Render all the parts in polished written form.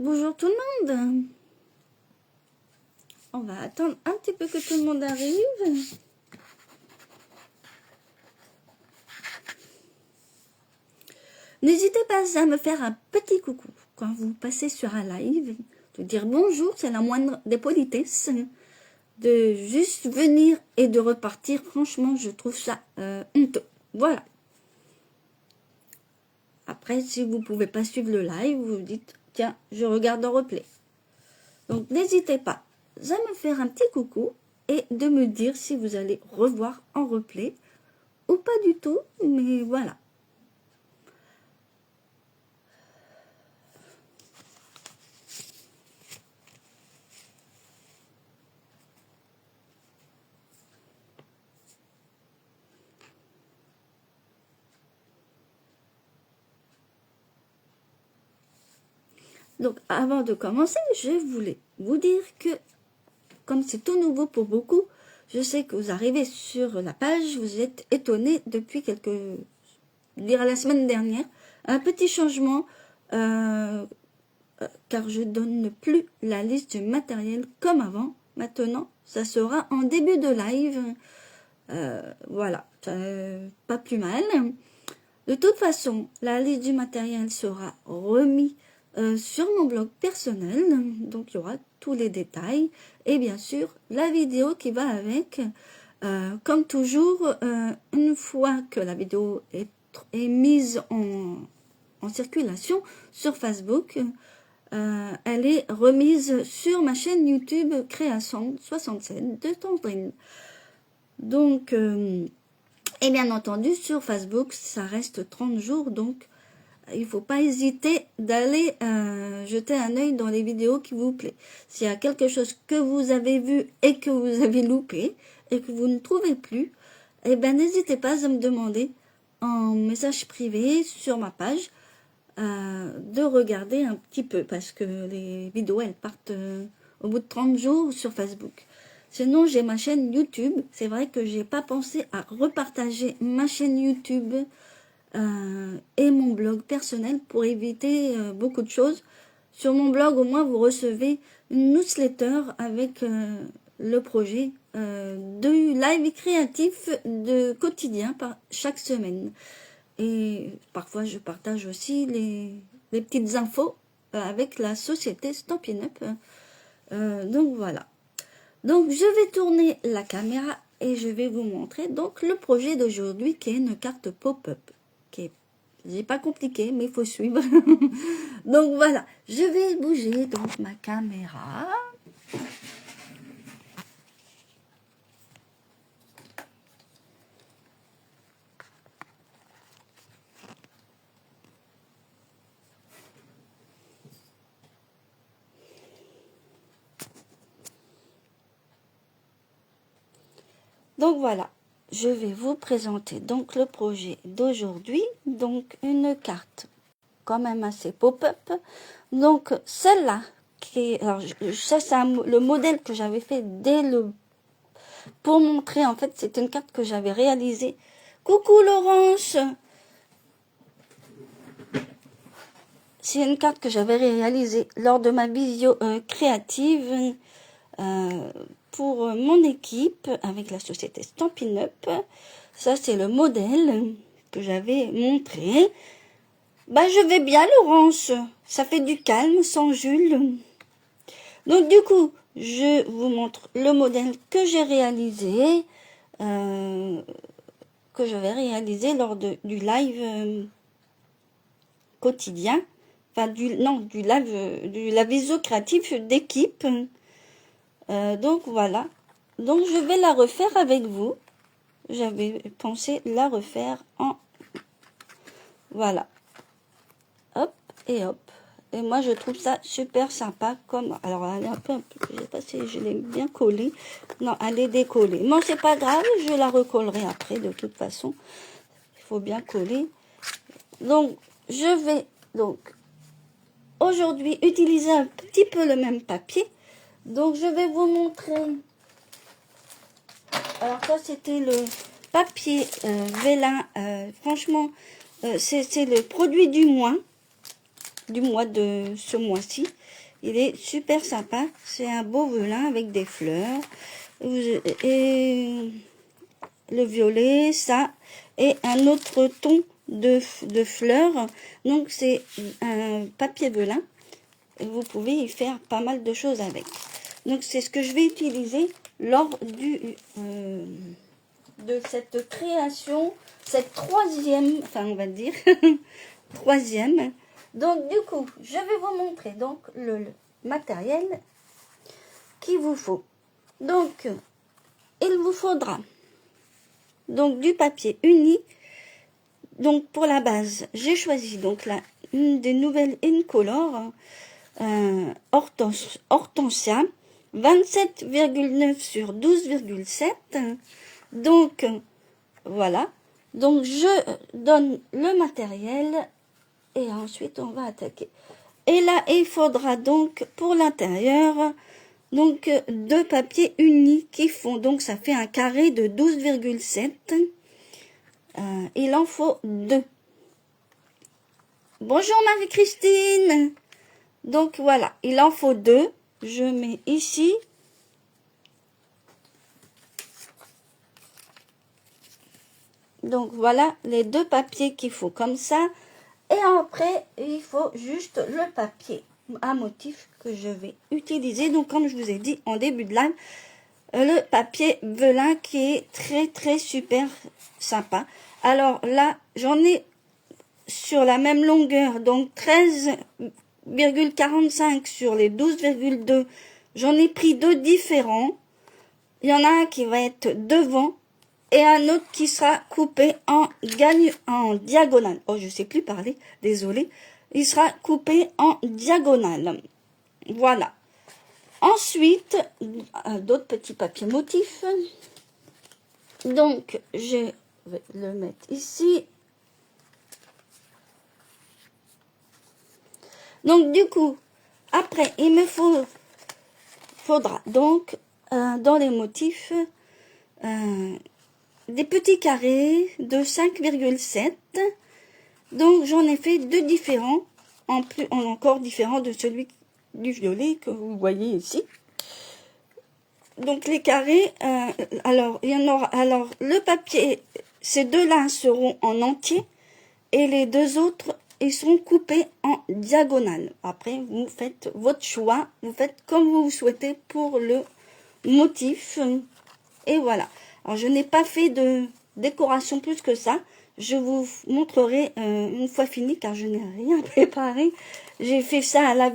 Bonjour tout le monde. On va attendre un petit peu que tout le monde arrive. N'hésitez pas à me faire un petit coucou quand vous passez sur un live. De dire bonjour, c'est la moindre des politesses. De juste venir et de repartir, franchement, je trouve ça honteux. Voilà. Après, si vous ne pouvez pas suivre le live, vous dites, tiens, je regarde en replay. Donc, n'hésitez pas à me faire un petit coucou et de me dire si vous allez revoir en replay ou pas du tout, mais voilà. Donc, avant de commencer, je voulais vous dire que, comme c'est tout nouveau pour beaucoup, je sais que vous arrivez sur la page, vous êtes étonnés depuis je dirais la semaine dernière, un petit changement, car je donne plus la liste du matériel comme avant. Maintenant, ça sera en début de live. Voilà, pas plus mal. De toute façon, la liste du matériel sera remise sur mon blog personnel, donc il y aura tous les détails et bien sûr la vidéo qui va avec. Comme toujours, une fois que la vidéo est mise en circulation sur Facebook, elle est remise sur ma chaîne YouTube Création 67 de Tandrine. Donc, et bien entendu, sur Facebook, ça reste 30 jours, donc il ne faut pas hésiter d'aller jeter un œil dans les vidéos qui vous plaît. S'il y a quelque chose que vous avez vu et que vous avez loupé et que vous ne trouvez plus, eh bien n'hésitez pas à me demander en message privé sur ma page de regarder un petit peu parce que les vidéos elles partent au bout de 30 jours sur Facebook. Sinon, j'ai ma chaîne YouTube. C'est vrai que j'ai pas pensé à repartager ma chaîne YouTube et mon blog personnel pour éviter beaucoup de choses. Sur mon blog, au moins, vous recevez une newsletter avec le projet de live créatif de quotidien par chaque semaine. Et parfois, je partage aussi les petites infos avec la société Stampin' Up. Donc voilà. Donc je vais tourner la caméra et je vais vous montrer donc le projet d'aujourd'hui qui est une carte pop-up. Qui est pas compliqué mais il faut suivre. Donc voilà, je vais bouger donc ma caméra. Donc voilà, je vais vous présenter donc le projet d'aujourd'hui, donc une carte quand même assez pop-up. Donc celle-là, alors ça c'est le modèle que j'avais fait pour montrer, en fait c'est une carte que j'avais réalisée. Coucou Laurence! C'est une carte que j'avais réalisée lors de ma visio créative pour mon équipe avec la société Stampin' Up. Ça, c'est le modèle que j'avais montré. Bah, je vais bien, Laurence. Ça fait du calme sans Jules. Donc, du coup, je vous montre le modèle que j'ai réalisé, que j'avais réalisé lors du live quotidien. Enfin, du live, la visio créative d'équipe. Donc voilà, donc je vais la refaire avec vous. J'avais pensé la refaire voilà, hop et hop. Et moi je trouve ça super sympa comme, alors elle est un peu, je sais pas si je l'ai bien collée. Non, elle est décollée. Non, c'est pas grave, je la recollerai après de toute façon. Il faut bien coller. Donc je vais donc aujourd'hui utiliser un petit peu le même papier. Donc je vais vous montrer. Alors ça c'était le papier vélin. Franchement, c'est le produit du mois de ce mois-ci. Il est super sympa. C'est un beau velin avec des fleurs. Et le violet, ça. Et un autre ton de fleurs. Donc, c'est un papier velin. Et vous pouvez y faire pas mal de choses avec. Donc, c'est ce que je vais utiliser lors de cette création, cette troisième, enfin, on va dire, troisième. Donc, du coup, je vais vous montrer donc le matériel qu'il vous faut. Donc, il vous faudra donc du papier uni. Donc, pour la base, j'ai choisi donc une des nouvelles Incolor Hortensia 27,9 sur 12,7. Donc, voilà. Donc, je donne le matériel et ensuite, on va attaquer. Et là, il faudra donc, pour l'intérieur, donc, deux papiers unis qui font, donc, ça fait un carré de 12,7. Il en faut deux. Bonjour Marie-Christine. Donc, voilà, il en faut deux. Je mets ici. Donc, voilà les deux papiers qu'il faut comme ça. Et après, il faut juste le papier à motif que je vais utiliser. Donc, comme je vous ai dit en début de live, le papier velin qui est très super sympa. Alors là, j'en ai sur la même longueur, donc 13,45 sur les 12,2. J'en ai pris deux différents. Il y en a un qui va être devant et un autre qui sera coupé en diagonale. Oh, je sais plus parler, désolé. Il sera coupé en diagonale. Voilà. Ensuite, d'autres petits papiers motifs. Donc, je vais le mettre ici. Donc, du coup, après, il me faudra donc, dans les motifs, des petits carrés de 5,7. Donc, j'en ai fait deux différents, encore différents de celui du violet que vous voyez ici. Donc, les carrés, alors, il y en aura, alors, le papier, ces deux-là seront en entier et les deux autres, ils seront coupés en diagonale. Après, vous faites votre choix, vous faites comme vous souhaitez pour le motif. Et voilà. Alors, je n'ai pas fait de décoration plus que ça. Je vous montrerai une fois fini car je n'ai rien préparé. J'ai fait ça à la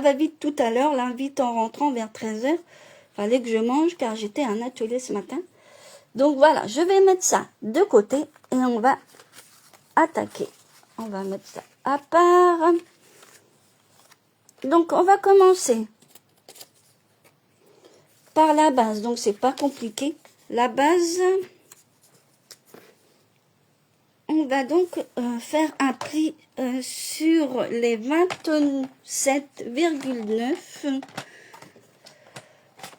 va-vite tout à l'heure, là, vite en rentrant vers 13h. Fallait que je mange car j'étais à un atelier ce matin. Donc voilà, je vais mettre ça de côté et on va attaquer. On va mettre ça à part. Donc on va commencer par la base. Donc c'est pas compliqué. La base, on va donc faire un pli sur les 27,9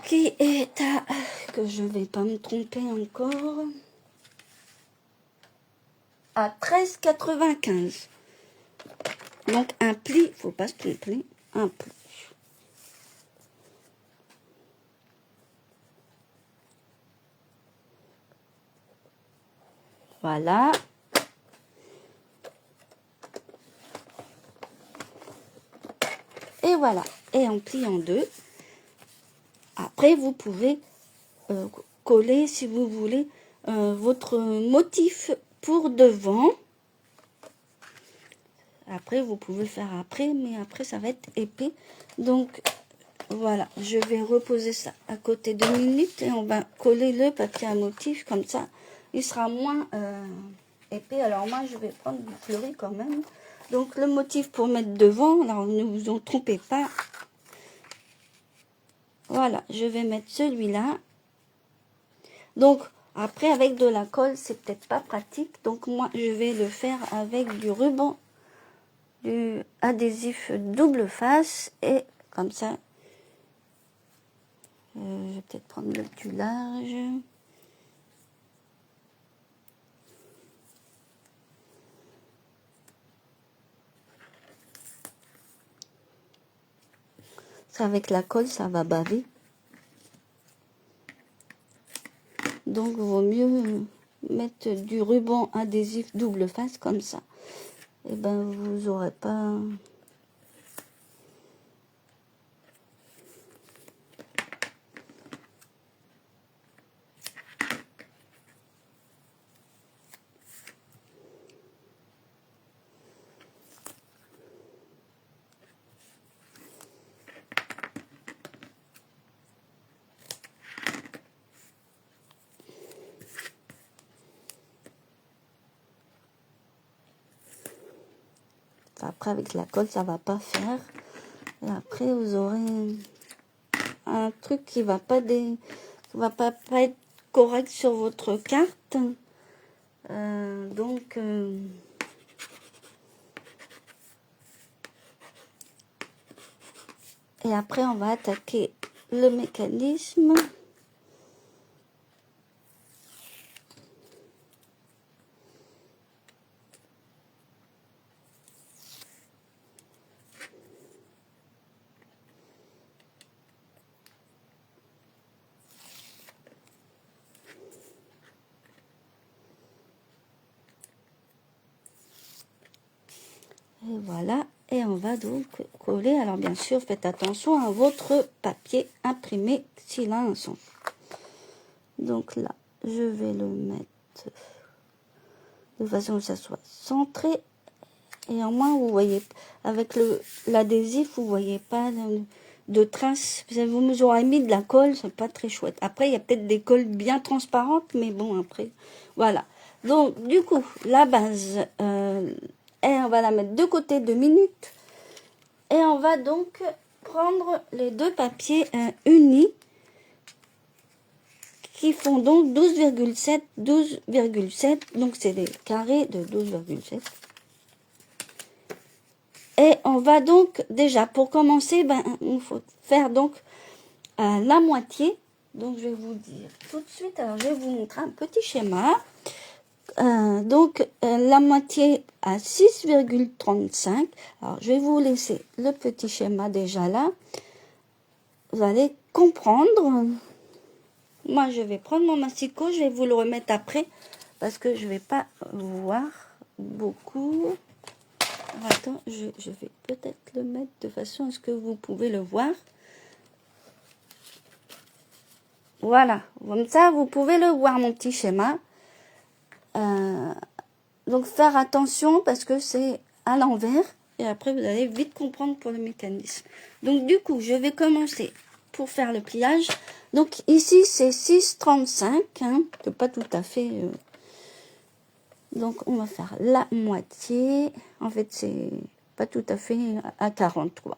qui est à, que je vais pas me tromper encore, à 13,95. Donc un pli, faut pas se tromper, un pli. Voilà. Et voilà. Et on plie en deux. Après, vous pouvez coller, si vous voulez, votre motif pour devant. Après, vous pouvez faire après, mais après, ça va être épais. Donc, voilà. Je vais reposer ça à côté 2 minutes et on va coller le papier à motif. Comme ça, il sera moins épais. Alors, moi, je vais prendre du fleuri quand même. Donc, le motif pour mettre devant. Alors, ne vous en trompez pas. Voilà, je vais mettre celui-là. Donc, après, avec de la colle, c'est peut-être pas pratique. Donc, moi, je vais le faire avec du ruban, du adhésif double face. Et comme ça, je vais peut-être prendre le plus large. Avec la colle, ça va baver. Donc, il vaut mieux mettre du ruban adhésif double face comme ça. Et ben, vous n'aurez pas... Après, avec la colle, ça va pas faire. Et après, vous aurez un truc qui va pas pas être correct sur votre carte. Donc, et après, on va attaquer le mécanisme. Et voilà, et on va donc coller. Alors bien sûr, faites attention à votre papier imprimé s'il a un sens. Donc là, je vais le mettre de façon que ça soit centré. Et au moins, vous voyez, avec l'adhésif, vous voyez pas de traces. Vous nous aurez mis de la colle, c'est pas très chouette. Après, il y a peut-être des colles bien transparentes, mais bon, après, voilà. Donc, du coup, la base, et on va la mettre de côté 2 minutes. Et on va donc prendre les deux papiers unis qui font donc 12,7, 12,7. Donc, c'est des carrés de 12,7. Et on va donc, déjà, pour commencer, il faut faire donc la moitié. Donc, je vais vous dire tout de suite. Alors, je vais vous montrer un petit schéma. La moitié à 6,35. Alors, je vais vous laisser le petit schéma déjà là. Vous allez comprendre. Moi, je vais prendre mon massicot. Je vais vous le remettre après parce que je ne vais pas voir beaucoup. Alors, attends, je vais peut-être le mettre de façon à ce que vous pouvez le voir. Voilà, comme ça, vous pouvez le voir, mon petit schéma. Donc, faire attention parce que c'est à l'envers. Et après, vous allez vite comprendre pour le mécanisme. Donc, du coup, je vais commencer pour faire le pliage. Donc, ici, c'est 6,35. Hein, c'est pas tout à fait... Donc, on va faire la moitié. En fait, c'est pas tout à fait à 43.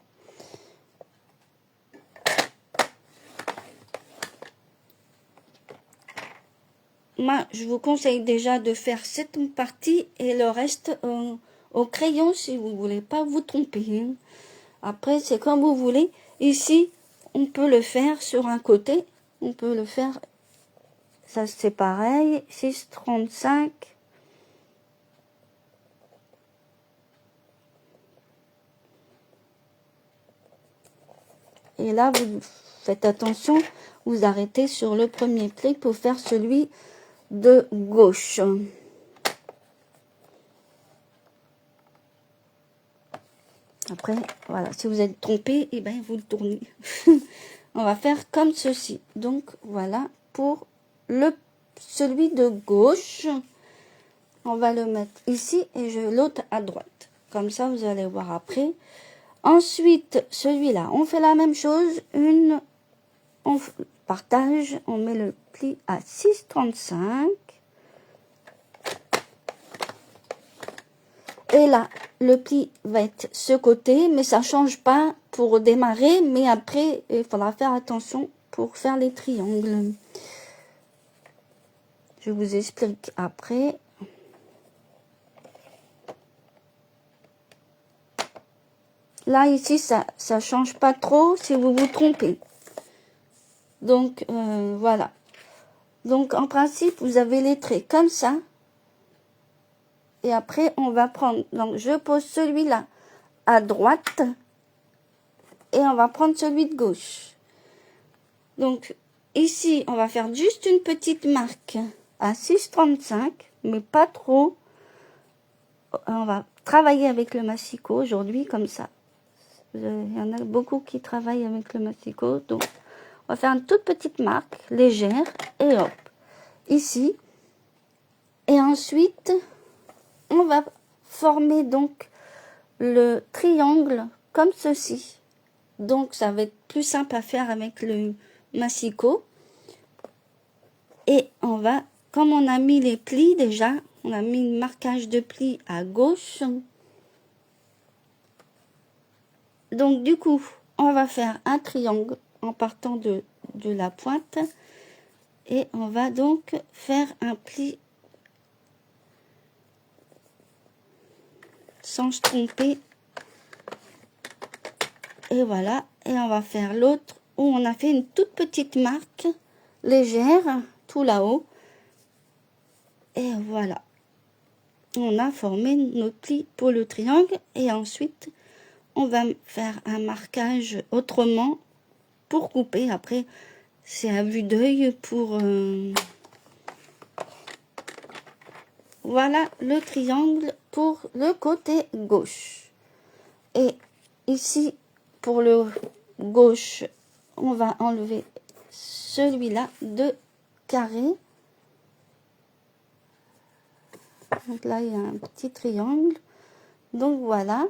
Moi, je vous conseille déjà de faire cette partie et le reste au crayon si vous voulez pas vous tromper. Après, c'est comme vous voulez. Ici, on peut le faire sur un côté. On peut le faire, ça c'est pareil, 6,35. Et là, vous faites attention, vous arrêtez sur le premier pli pour faire celui de gauche. Après, voilà, si vous êtes trompé, eh ben, vous le tournez. On va faire comme ceci. Donc, voilà, pour celui de gauche, on va le mettre ici et l'autre à droite. Comme ça, vous allez voir après. Ensuite, celui-là, on fait la même chose. On partage, on met le pli à 6,35. Et là, le pli va être ce côté, mais ça change pas pour démarrer. Mais après, il faudra faire attention pour faire les triangles. Je vous explique après. Là, ici, ça change pas trop si vous vous trompez. Donc, voilà. Donc, en principe, vous avez les traits comme ça. Et après, on va prendre... Donc, je pose celui-là à droite. et on va prendre celui de gauche. Donc, ici, on va faire juste une petite marque à 6,35, mais pas trop. On va travailler avec le massicot aujourd'hui, comme ça. Il y en a beaucoup qui travaillent avec le massicot. Donc, on va faire une toute petite marque, légère, et hop, ici. Et ensuite, on va former donc le triangle comme ceci. Donc, ça va être plus simple à faire avec le massicot. Et on va, comme on a mis les plis déjà, on a mis le marquage de plis à gauche. Donc, du coup, on va faire un triangle en partant de la pointe. Et on va donc faire un pli sans se tromper. Et voilà. Et on va faire l'autre où on a fait une toute petite marque légère tout là-haut. Et voilà. On a formé notre pli pour le triangle. Et ensuite, on va faire un marquage autrement pour couper. Après, c'est à vue d'œil pour... Voilà le triangle pour le côté gauche. Et ici, pour le gauche, on va enlever celui-là de carré. Donc là, il y a un petit triangle. Donc voilà.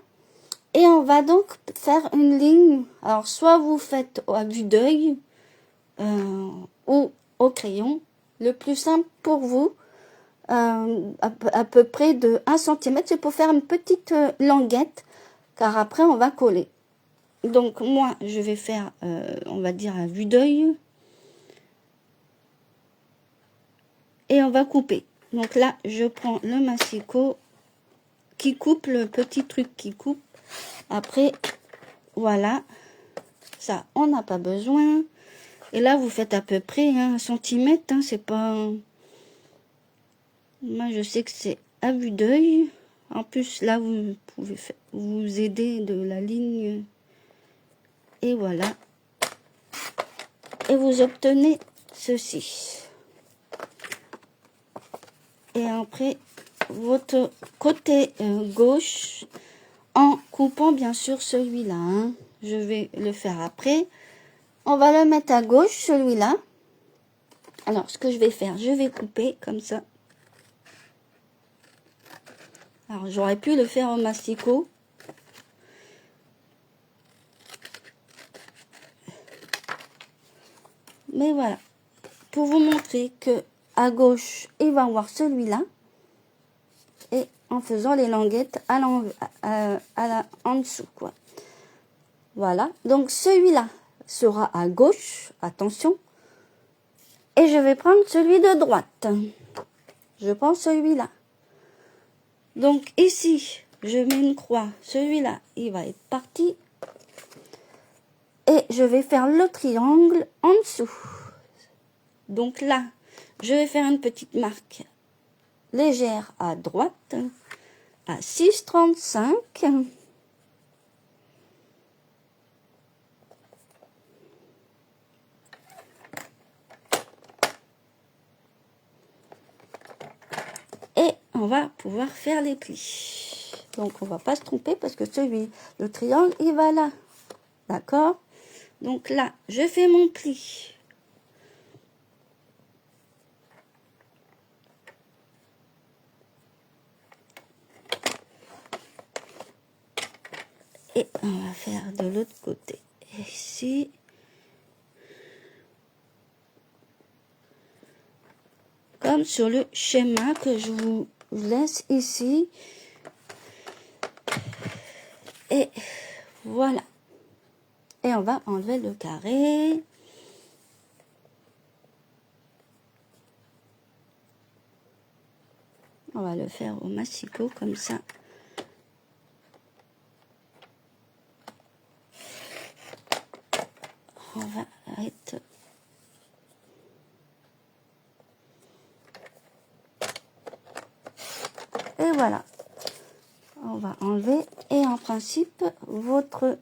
Et on va donc faire une ligne. Alors, soit vous faites à vue d'œil ou au crayon. Le plus simple pour vous, à peu près de 1 cm, c'est pour faire une petite languette, car après, on va coller. Donc, moi, je vais faire, on va dire, à vue d'œil. Et on va couper. Donc là, je prends le massicot qui coupe, le petit truc qui coupe. Après, voilà. Ça, on n'a pas besoin. Et là, vous faites à peu près 1 cm. Hein, c'est pas... Moi, je sais que c'est à vue d'œil. En plus, là, vous pouvez vous aider de la ligne. Et voilà. Et vous obtenez ceci. Et après, votre côté gauche, en coupant bien sûr celui-là. Hein. Je vais le faire après. On va le mettre à gauche, celui-là. Alors, ce que je vais faire, je vais couper comme ça. Alors, j'aurais pu le faire au massicot. Mais voilà. Pour vous montrer que à gauche, il va avoir celui-là. Et en faisant les languettes en dessous, quoi. Voilà. Donc, celui-là sera à gauche. Attention. Et je vais prendre celui de droite. Je prends celui-là. Donc, ici, je mets une croix. Celui-là, il va être parti. Et je vais faire le triangle en dessous. Donc là, je vais faire une petite marque légère à droite, à 6,35. Et on va pouvoir faire les plis. Donc, on va pas se tromper parce que le triangle, il va là. D'accord? Donc là, je fais mon pli. Et on va faire de l'autre côté. Ici. Comme sur le schéma que je vous laisse ici. Et voilà. Et on va enlever le carré. On va le faire au massicot comme ça. On va être... Et voilà. On va enlever. Et en principe, votre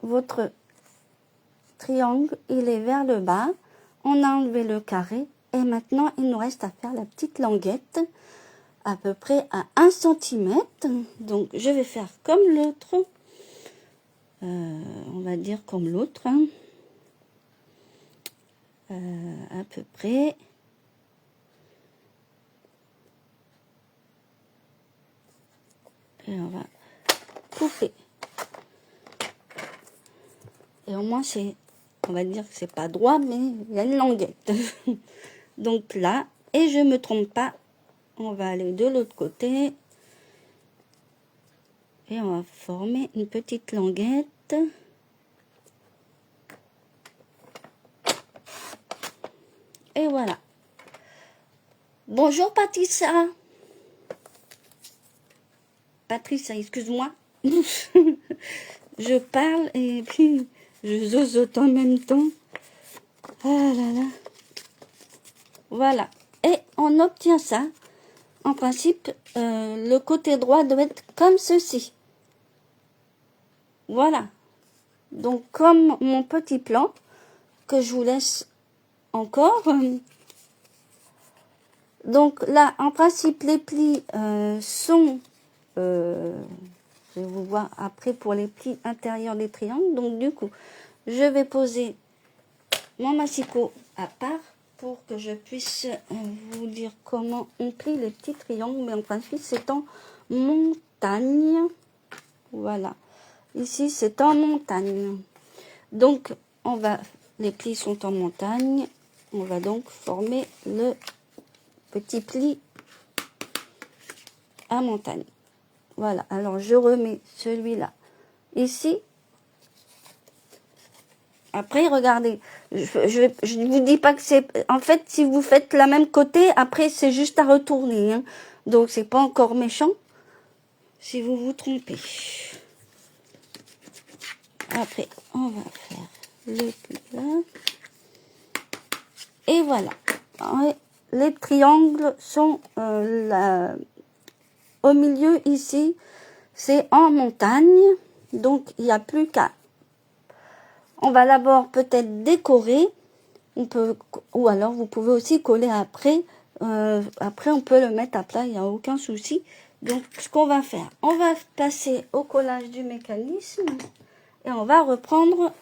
votre triangle, il est vers le bas. On a enlevé le carré. Et maintenant, il nous reste à faire la petite languette à peu près à 1 cm. Donc, je vais faire comme l'autre. On va dire comme l'autre. Hein. À peu près. Et on va couper. Et au moins, c'est, on va dire que c'est pas droit, mais il y a une languette. Donc là, et je me trompe pas, on va aller de l'autre côté. Et on va former une petite languette. Et voilà. Bonjour Patricia. Patricia, excuse-moi. Je parle et puis je zozote en même temps. Ah là là. Voilà. Et on obtient ça. En principe, le côté droit doit être comme ceci. Voilà. Donc, comme mon petit plan, que je vous laisse encore. Donc là, en principe, les plis sont... je vais vous voir après pour les plis intérieurs des triangles. Donc, du coup, je vais poser mon massicot à part pour que je puisse vous dire comment on plie les petits triangles. Mais en principe, c'est en montagne. Voilà. Ici, c'est en montagne. Donc, les plis sont en montagne. On va donc former le petit pli à montagne. Voilà. Alors, je remets celui-là ici. Après, regardez. Je ne vous dis pas que c'est... En fait, si vous faites la même côté, après, c'est juste à retourner. Hein. Donc, c'est pas encore méchant si vous vous trompez. Après, on va faire le pli là. Et voilà. Les triangles sont au milieu ici. C'est en montagne. Donc, il n'y a plus qu'à... On va d'abord peut-être décorer. Ou alors, vous pouvez aussi coller après. Après, on peut le mettre à plat. Il n'y a aucun souci. Donc, ce qu'on va faire, on va passer au collage du mécanisme. Et on va reprendre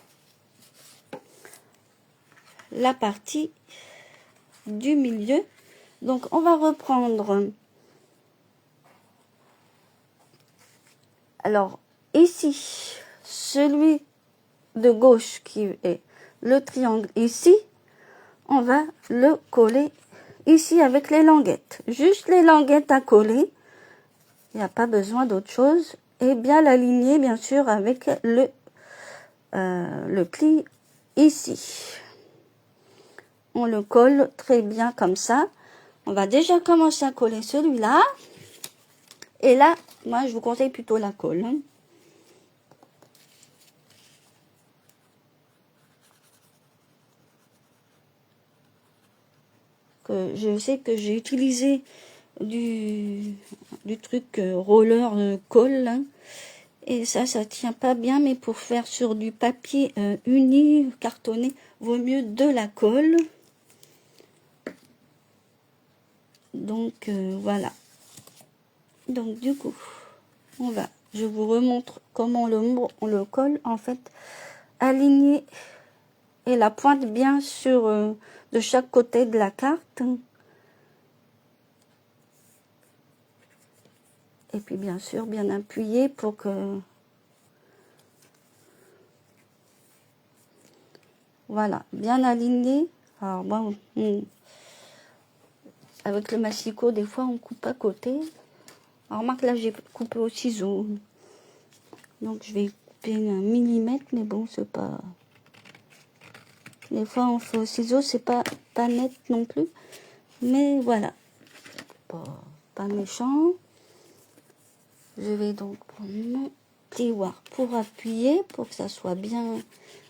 la partie du milieu. Donc, on va reprendre... Alors, ici, celui de gauche qui est le triangle ici, on va le coller ici avec les languettes. Juste les languettes à coller. Il n'y a pas besoin d'autre chose. Et bien l'aligner, bien sûr, avec le pli ici. On le colle très bien comme ça. On va déjà commencer à coller celui-là. Et là, moi, je vous conseille plutôt la colle. Hein. Je sais que j'ai utilisé du truc roller colle. Hein. Et ça tient pas bien. Mais pour faire sur du papier uni, cartonné, vaut mieux de la colle. Donc, voilà. Donc, du coup, je vous remontre comment on le colle. En fait, aligné et la pointe bien sur de chaque côté de la carte. Et puis, bien sûr, bien appuyé pour que... Voilà, bien aligné. Alors, bon, avec le massicot, des fois, on coupe à côté. Alors, remarque, là, j'ai coupé au ciseau. Donc, je vais couper 1 millimètre, mais bon, c'est pas... Des fois, on fait au ciseau, c'est pas net non plus. Mais voilà. Pas méchant. Je vais donc prendre mon plioir pour appuyer, pour que ça soit bien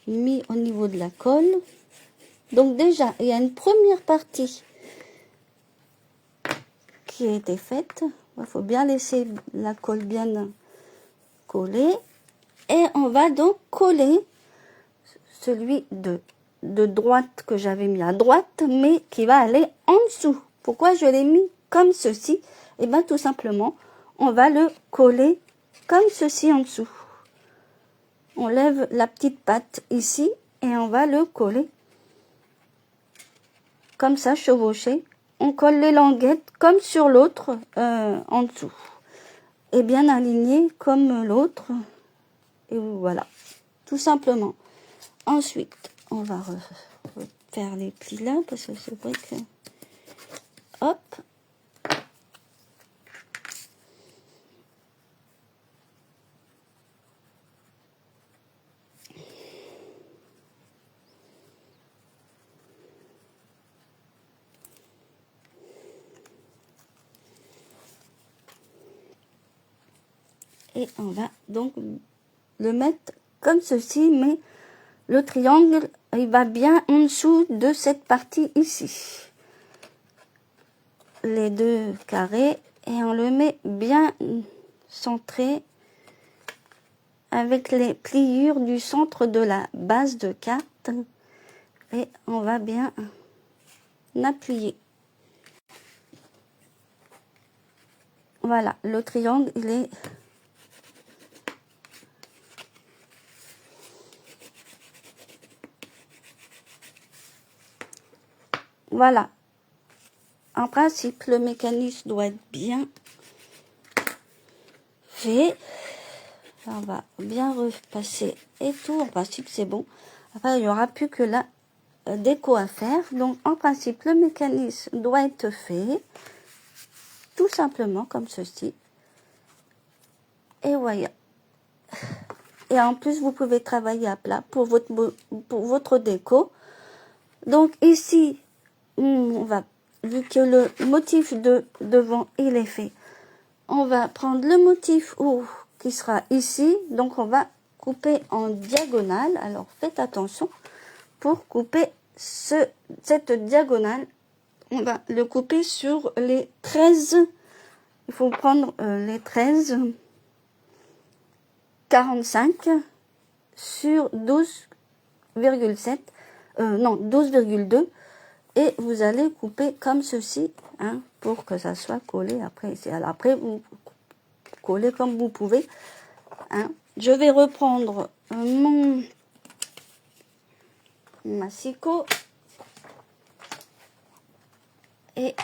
mis au niveau de la colle. Donc déjà, il y a une première partie qui a été faite. Il faut bien laisser la colle bien collée. Et on va donc coller celui de droite que j'avais mis à droite, mais qui va aller en dessous. Pourquoi je l'ai mis comme ceci? Et bien tout simplement, on va le coller comme ceci en dessous. On lève la petite patte ici et on va le coller comme ça, chevauché. On colle les languettes comme sur l'autre en dessous. Et bien aligné comme l'autre. Et voilà, tout simplement. Ensuite, on va refaire les plis là parce que c'est vrai que... Hop. Et on va donc le mettre comme ceci, mais le triangle, il va bien en dessous de cette partie ici. Les deux carrés, et on le met bien centré avec les pliures du centre de la base de carte. Et on va bien appuyer. Voilà, le triangle, il est... Voilà. En principe, le mécanisme doit être bien fait. On va bien repasser et tout. En principe, c'est bon. Après, il n'y aura plus que la déco à faire. Donc, en principe, le mécanisme doit être fait. Tout simplement comme ceci. Et voilà. Et en plus, vous pouvez travailler à plat pour votre déco. Donc, ici, on va, vu que le motif de devant, il est fait, on va prendre le motif qui sera ici. Donc, on va couper en diagonale. Alors, faites attention pour couper cette diagonale. On va le couper sur les 13. Il faut prendre les 13,45 sur 12,7. Non, 12,2. Et vous allez couper comme ceci, hein, pour que ça soit collé après ici. Alors après, vous collez comme vous pouvez. Hein. Je vais reprendre mon massicot. Et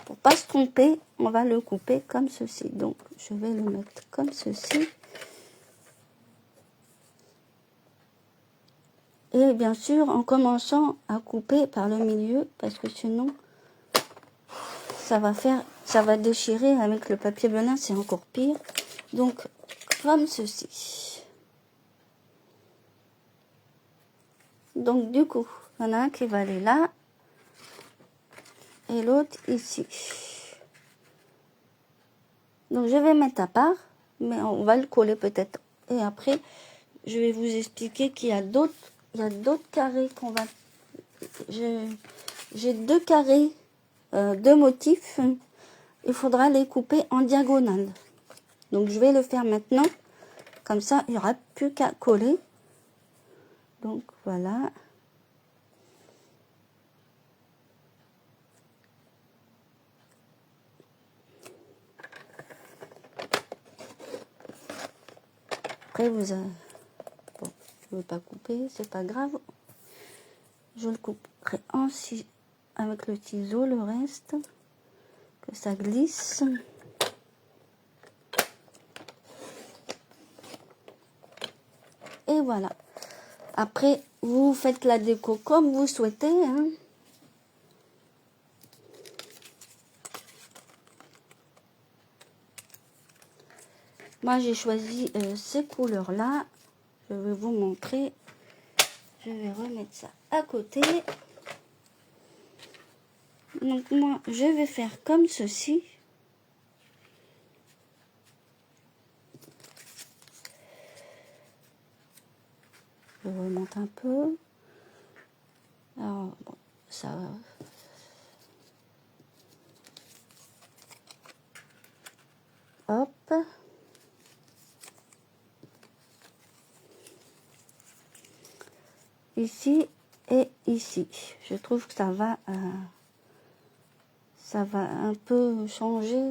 pour pas se tromper, on va le couper comme ceci. Donc, je vais le mettre comme ceci. Et bien sûr, en commençant à couper par le milieu, parce que sinon, ça va déchirer avec le papier venin, c'est encore pire. Donc, comme ceci. Donc, du coup, il y en a un qui va aller là, et l'autre ici. Donc, je vais mettre à part, mais on va le coller peut-être. Et après, je vais vous expliquer qu'il y a d'autres carrés qu'on va... J'ai 2 carrés de motifs. Il faudra les couper en diagonale. Donc, je vais le faire maintenant. Comme ça, il n'y aura plus qu'à coller. Donc, voilà. Après, vous avez... Bon, je ne veux pas couper, c'est pas grave. Je le couperai avec le ciseau, le reste. Que ça glisse. Et voilà. Après, vous faites la déco comme vous souhaitez. Hein. Moi, j'ai choisi ces couleurs-là. Je vais vous montrer. Je vais remettre ça à côté. Donc, moi, je vais faire comme ceci. Je remonte un peu. Alors, bon, ça va. Hop. ici et ici. Je trouve que ça va un peu changer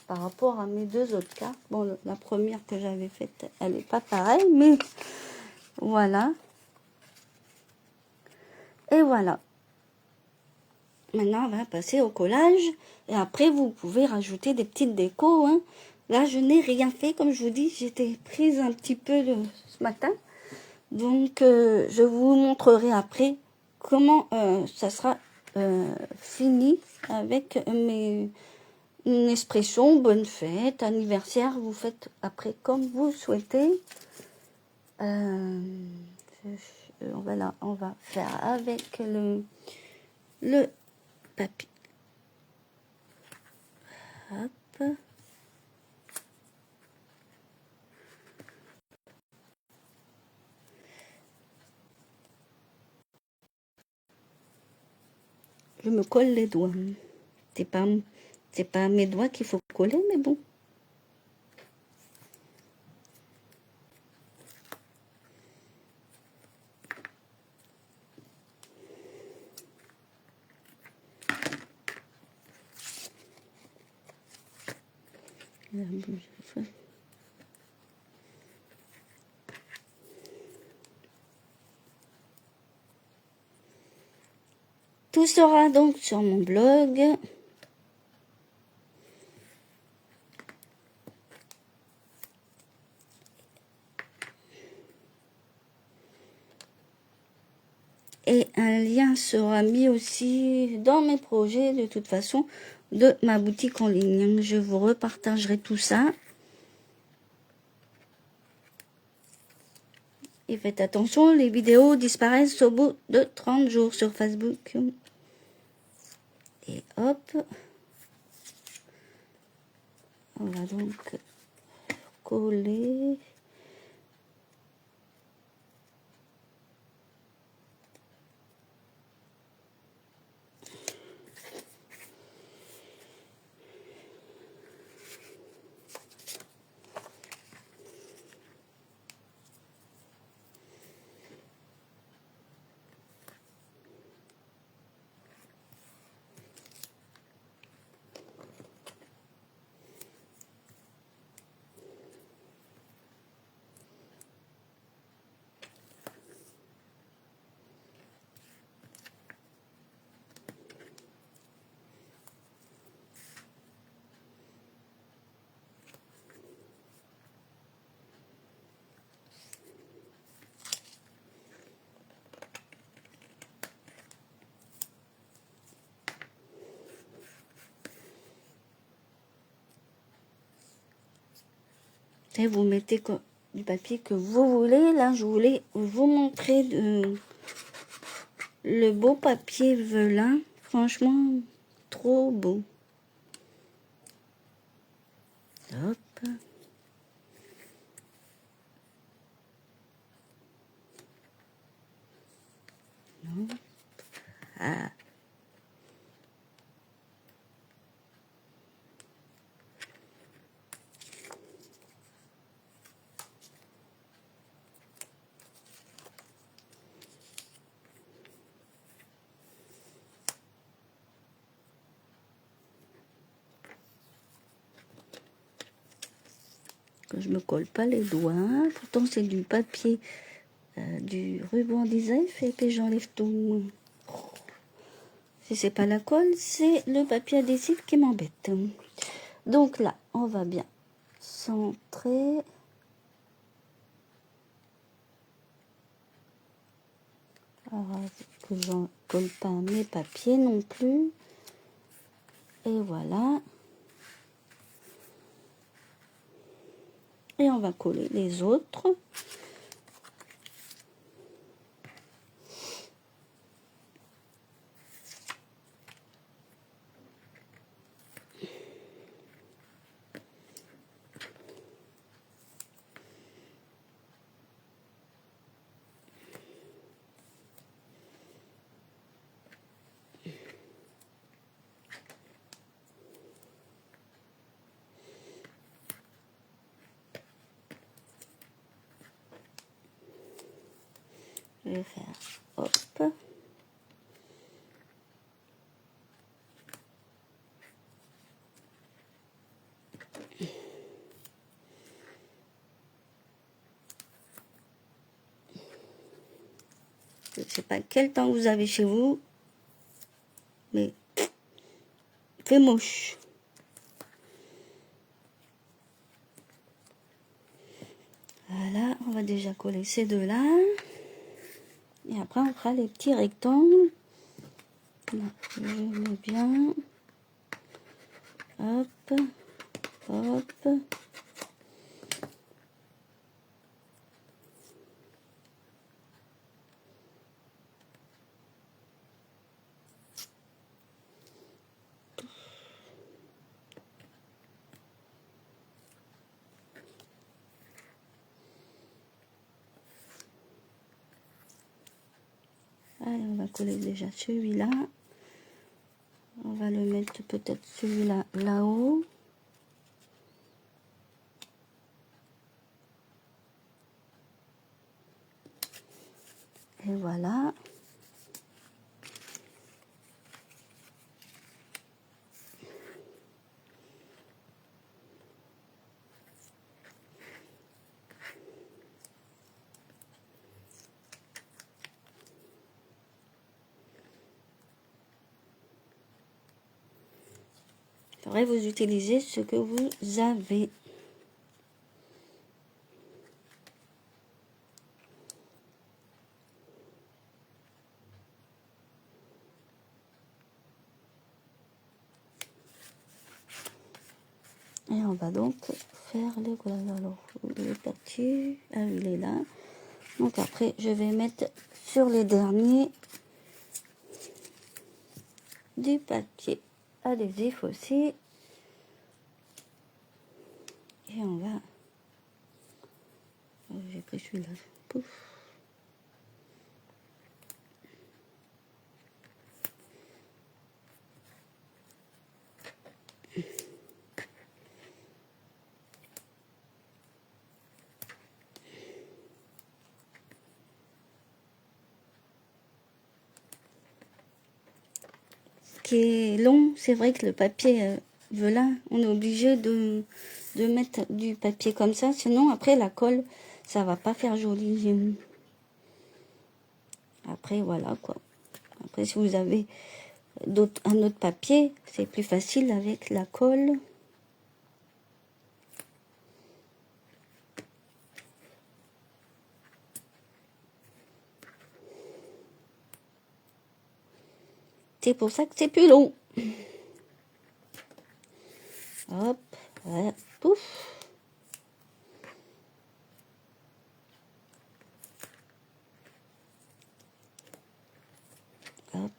par rapport à mes deux autres cartes. Bon, la première que j'avais faite, elle n'est pas pareille, mais voilà. Et voilà. Maintenant, on va passer au collage. Et après, vous pouvez rajouter des petites décos. Hein. Là, je n'ai rien fait. Comme je vous dis, j'étais prise un petit peu ce matin. Donc, je vous montrerai après comment ça sera fini avec une expression bonne fête, anniversaire. Vous faites après comme vous souhaitez. On va faire avec le papier. Hop. Je me colle les doigts. C'est pas mes doigts qu'il faut coller, mais bon. Tout sera donc sur mon blog. Et un lien sera mis aussi dans mes projets, de toute façon, de ma boutique en ligne. Je vous repartagerai tout ça. Et faites attention, les vidéos disparaissent au bout de 30 jours sur Facebook. Et hop. On va donc coller. Et vous mettez du papier que vous voulez. Là, je voulais vous montrer le beau papier velin. Franchement, trop beau. Hop. Non. Ah. Que je me colle pas les doigts. Pourtant, c'est du papier, du ruban design fait que j'enlève tout. Si c'est pas la colle, c'est le papier adhésif qui m'embête. Donc là, on va bien centrer. Alors, que j'en colle pas mes papiers non plus. Et voilà. Et on va coller les autres. Je vais faire hop. Je ne sais pas quel temps vous avez chez vous, mais c'est moche. Voilà, on va déjà coller ces deux-là. Et après, on fera les petits rectangles. Là, je mets bien. Hop, hop. Allez, on va coller déjà celui-là. On va le mettre peut-être celui-là là-haut. Et voilà. Il faudrait vous utiliser ce que vous avez. Et on va donc faire le parti. Ah, il est là. Donc après, je vais mettre sur les derniers du papier adhésif aussi. Et on va... Oh, j'ai pris celui-là. Pouf. Qui est long, c'est vrai que le papier velin, on est obligé de mettre du papier comme ça, sinon après la colle, ça va pas faire joli. Après voilà quoi. Après si vous avez un autre papier, c'est plus facile avec la colle. C'est pour ça que c'est plus long. Hop, voilà, pouf. Hop.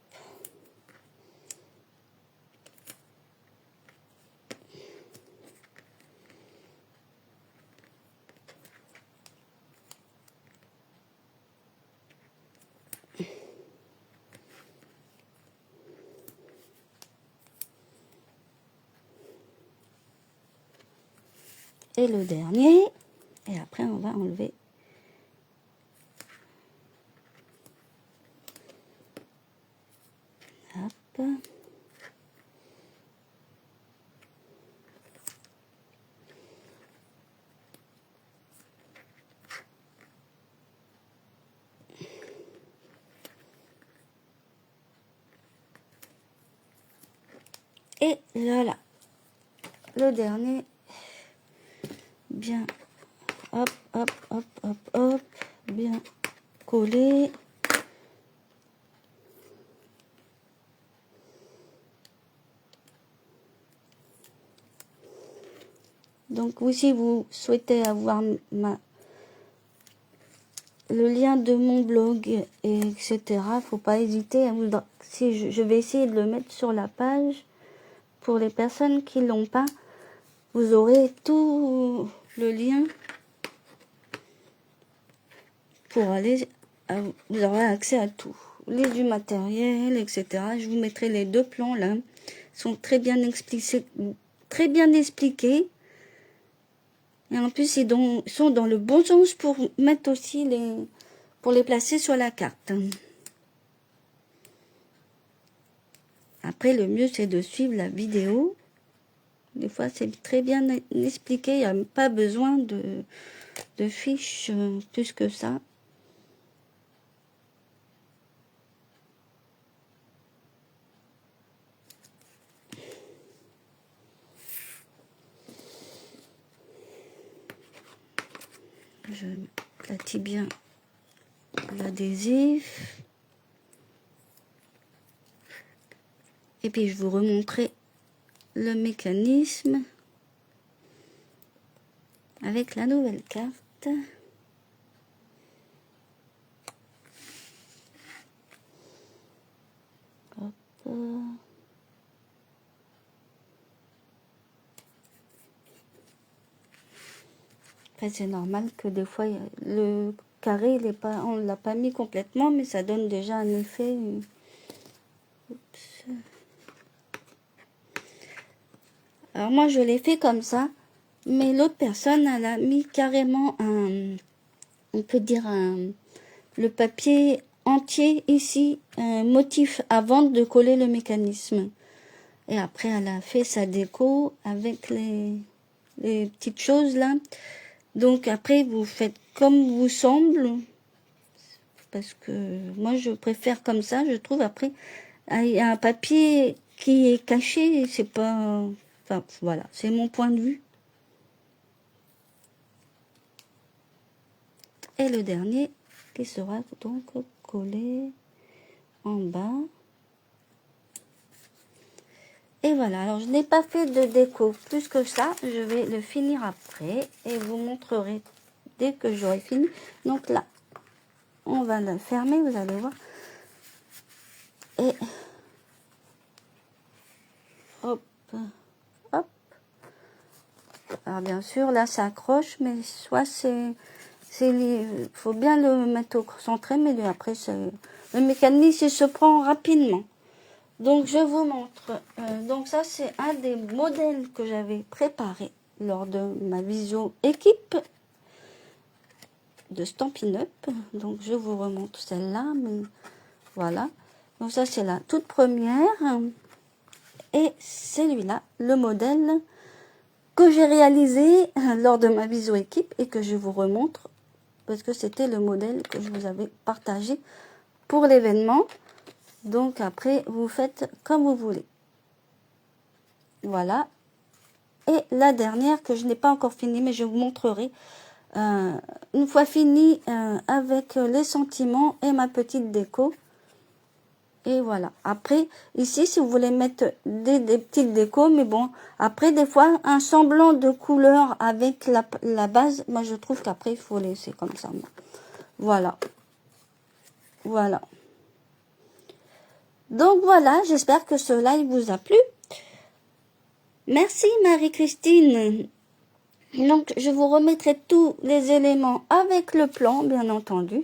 Et le dernier, et après on va enlever. Hop. Et voilà, le dernier, bien, hop, hop, hop, hop, hop, bien collé. Donc vous, si vous souhaitez avoir le lien de mon blog, et etc., faut pas hésiter à vous... Si je vais essayer de le mettre sur la page, pour les personnes qui l'ont pas, vous aurez tout le lien pour aller, vous aurez accès à tout, les du matériel, etc. Je vous mettrai les deux plans là, ils sont très bien expliqués, et en plus ils sont dans le bon sens pour mettre aussi pour les placer sur la carte. Après, le mieux, c'est de suivre la vidéo. Des fois, c'est très bien expliqué. Il n'y a pas besoin de fiches plus que ça. Je platine bien l'adhésif. Et puis, je vous remontrerai le mécanisme avec la nouvelle carte. Hop. Après, c'est normal que des fois, le carré, il est pas, on ne l'a pas mis complètement, mais ça donne déjà un effet. Oups. Alors moi, je l'ai fait comme ça, mais l'autre personne, elle a mis carrément on peut dire le papier entier ici, un motif avant de coller le mécanisme. Et après, elle a fait sa déco avec les petites choses là. Donc après, vous faites comme vous semble, parce que moi, je préfère comme ça, je trouve. Après, il y a un papier qui est caché, c'est pas... Enfin, voilà, c'est mon point de vue. Et le dernier, qui sera donc collé en bas. Et voilà, alors je n'ai pas fait de déco plus que ça, je vais le finir après et vous montrerai dès que j'aurai fini. Donc là, on va le fermer, vous allez voir. Et hop, hop. Alors bien sûr, là ça accroche, mais soit il faut bien le mettre au centré, mais après le mécanisme il se prend rapidement. Donc je vous montre. Donc ça c'est un des modèles que j'avais préparé lors de ma visio équipe de Stampin' Up. Donc je vous remonte celle-là, mais voilà. Donc ça c'est la toute première. Et celui-là, le modèle que j'ai réalisé lors de ma visio équipe et que je vous remontre parce que c'était le modèle que je vous avais partagé pour l'événement. Donc après, vous faites comme vous voulez. Voilà. Et la dernière que je n'ai pas encore fini, mais je vous montrerai une fois fini avec les sentiments et ma petite déco. Et voilà. Après, ici, si vous voulez mettre des petites décos, mais bon, après, des fois, un semblant de couleur avec la base, moi, je trouve qu'après, il faut laisser comme ça. Voilà. Voilà. Donc, voilà, j'espère que ce live vous a plu. Merci, Marie-Christine. Donc, je vous remettrai tous les éléments avec le plan, bien entendu.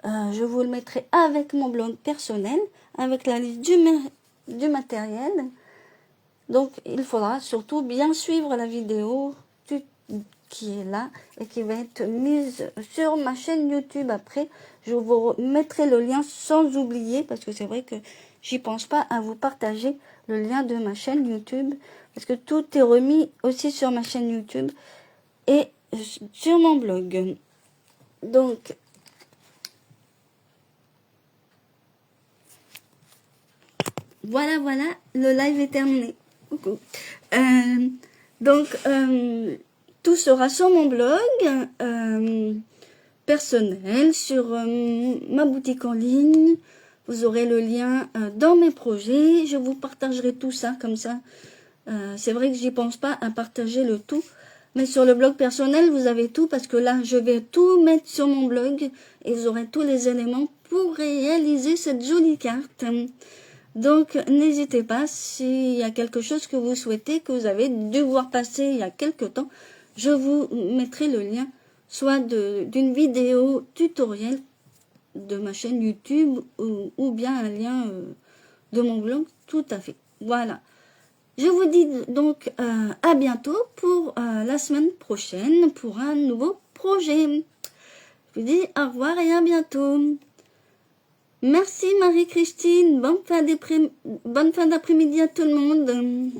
Je vous le mettrai avec mon blog personnel, avec la liste du matériel. Donc, il faudra surtout bien suivre la vidéo qui est là et qui va être mise sur ma chaîne YouTube après. Je vous mettrai le lien sans oublier, parce que c'est vrai que j'y pense pas à vous partager le lien de ma chaîne YouTube, parce que tout est remis aussi sur ma chaîne YouTube et sur mon blog. Donc, voilà, le live est terminé. Coucou. Donc, tout sera sur mon blog personnel, sur ma boutique en ligne. Vous aurez le lien dans mes projets. Je vous partagerai tout ça comme ça. C'est vrai que j'y pense pas à partager le tout. Mais sur le blog personnel, vous avez tout parce que là, je vais tout mettre sur mon blog et vous aurez tous les éléments pour réaliser cette jolie carte. Donc, n'hésitez pas, s'il y a quelque chose que vous souhaitez, que vous avez dû voir passer il y a quelque temps, je vous mettrai le lien, soit d'une vidéo tutoriel de ma chaîne YouTube ou bien un lien de mon blog, tout à fait. Voilà. Je vous dis donc à bientôt pour la semaine prochaine pour un nouveau projet. Je vous dis au revoir et à bientôt. Merci Marie-Christine. Bonne fin d'après-midi à tout le monde.